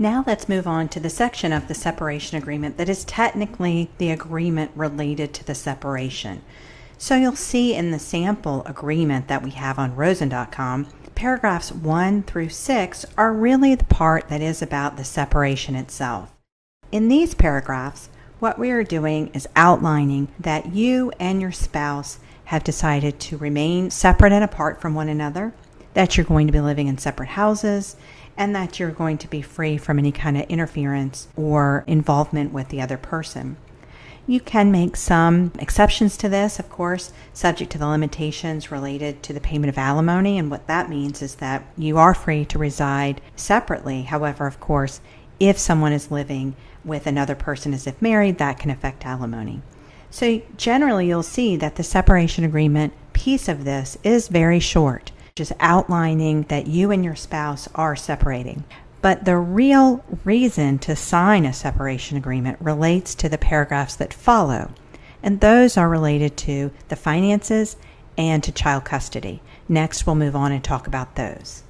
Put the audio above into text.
Now let's move on to the section of the separation agreement that is technically the agreement related to the separation. So you'll see in the sample agreement that we have on rosen.com, paragraphs 1 through 6 are really the part that is about the separation itself. In these paragraphs, what we are doing is outlining that you and your spouse have decided to remain separate and apart from one another, that you're going to be living in separate houses, and that you're going to be free from any kind of interference or involvement with the other person. You can make some exceptions to this, of course, subject to the limitations related to the payment of alimony, and what that means is that you are free to reside separately. However, of course, if someone is living with another person as if married, that can affect alimony. So generally, you'll see that the separation agreement piece of this is very short, just outlining that you and your spouse are separating. But the real reason to sign a separation agreement relates to the paragraphs that follow, and those are related to the finances and to child custody. Next, we'll move on and talk about those.